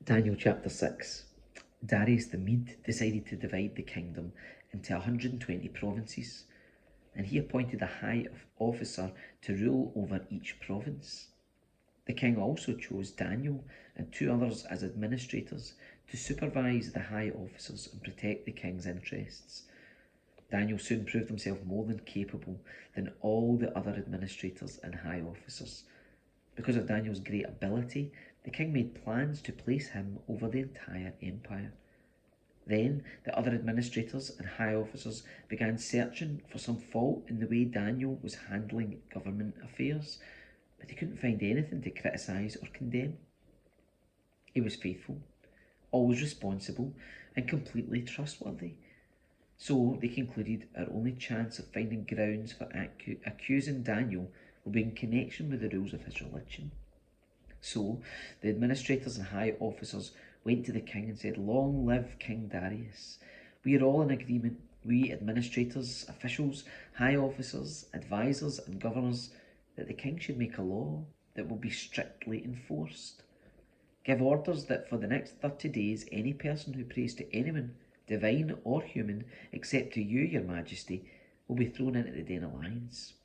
Daniel chapter 6. Darius the Mede decided to divide the kingdom into 120 provinces, and he appointed a high officer to rule over each province. The king also chose Daniel and 2 others as administrators to supervise the high officers and protect the king's interests. Daniel soon proved himself more than capable than all the other administrators and high officers. Because of Daniel's great ability, the king made plans to place him over the entire empire. Then the other administrators and high officers began searching for some fault in the way Daniel was handling government affairs, but they couldn't find anything to criticise or condemn. He was faithful, always responsible, and completely trustworthy. So they concluded our only chance of finding grounds for accusing Daniel will be in connection with the rules of his religion. So the administrators and high officers went to the king and said, "Long live King Darius. We are all in agreement, we administrators, officials, high officers, advisors and governors, that the king should make a law that will be strictly enforced. Give orders that for the next 30 days any person who prays to anyone, divine or human, except to you, your majesty, will be thrown into the den of lions.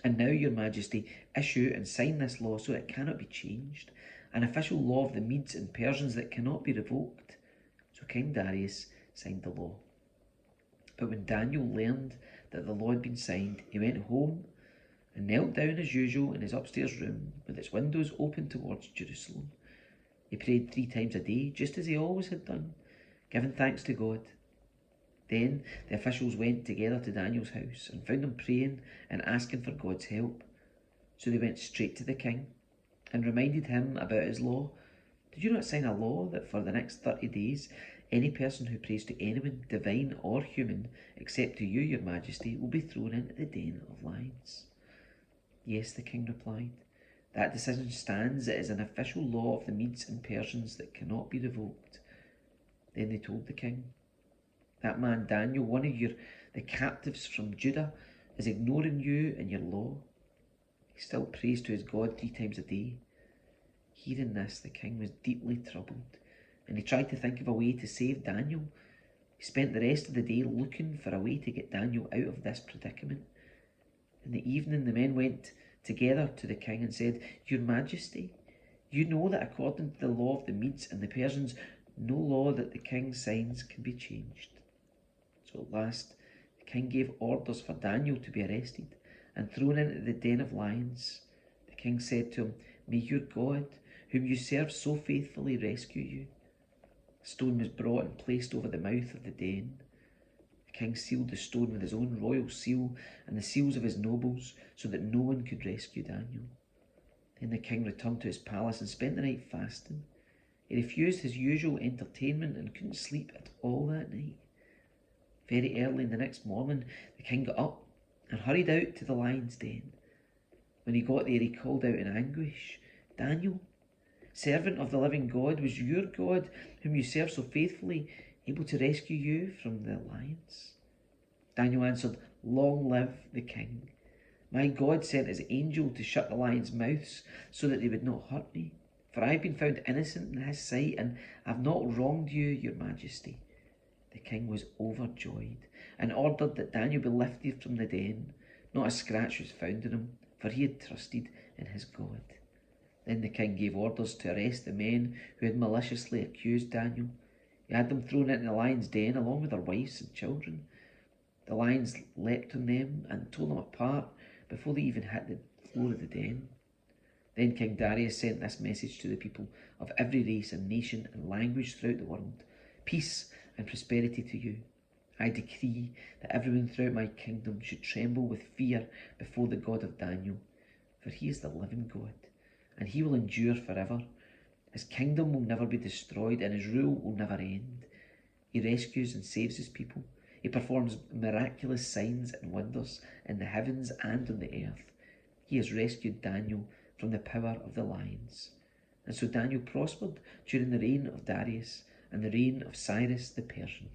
And now, your majesty, issue and sign this law so it cannot be changed, an official law of the Medes and Persians that cannot be revoked." So King Darius signed the law. But when Daniel learned that the law had been signed, he went home and knelt down as usual in his upstairs room with its windows open towards Jerusalem. He prayed 3 times a day, just as he always had done, giving thanks to God. Then the officials went together to Daniel's house and found him praying and asking for God's help. So they went straight to the king and reminded him about his law. "Did you not sign a law that for the next 30 days, any person who prays to anyone, divine or human, except to you, your majesty, will be thrown into the den of lions?" "Yes," the king replied. "That decision stands. It is an official law of the Medes and Persians that cannot be revoked." Then they told the king, "That man Daniel, one of the captives from Judah, is ignoring you and your law. He still prays to his God 3 times a day." Hearing this, the king was deeply troubled, and he tried to think of a way to save Daniel. He spent the rest of the day looking for a way to get Daniel out of this predicament. In the evening, the men went together to the king and said, "Your majesty, you know that according to the law of the Medes and the Persians, no law that the king signs can be changed." So at last, the king gave orders for Daniel to be arrested and thrown into the den of lions. The king said to him, "May your God, whom you serve so faithfully, rescue you." A stone was brought and placed over the mouth of the den. The king sealed the stone with his own royal seal and the seals of his nobles, so that no one could rescue Daniel. Then the king returned to his palace and spent the night fasting. He refused his usual entertainment and couldn't sleep at all that night. Very early in the next morning, the king got up and hurried out to the lion's den. When he got there, he called out in anguish, "Daniel, servant of the living God, was your God, whom you serve so faithfully, able to rescue you from the lions?" Daniel answered, "Long live the king. My God sent his angel to shut the lions' mouths so that they would not hurt me. For I have been found innocent in his sight, and I have not wronged you, your majesty." The king was overjoyed and ordered that Daniel be lifted from the den. Not a scratch was found on him, for he had trusted in his God. Then the king gave orders to arrest the men who had maliciously accused Daniel. He had them thrown into the lion's den along with their wives and children. The lions leapt on them and tore them apart before they even hit the floor of the den. Then King Darius sent this message to the people of every race and nation and language throughout the world: "Peace and prosperity to you. I decree that everyone throughout my kingdom should tremble with fear before the God of Daniel, for he is the living God, and he will endure forever. His kingdom will never be destroyed, and his rule will never end. He rescues and saves his people. He performs miraculous signs and wonders in the heavens and on the earth. He has rescued Daniel from the power of the lions." And so Daniel prospered during the reign of Darius and the reign of Cyrus the Persian.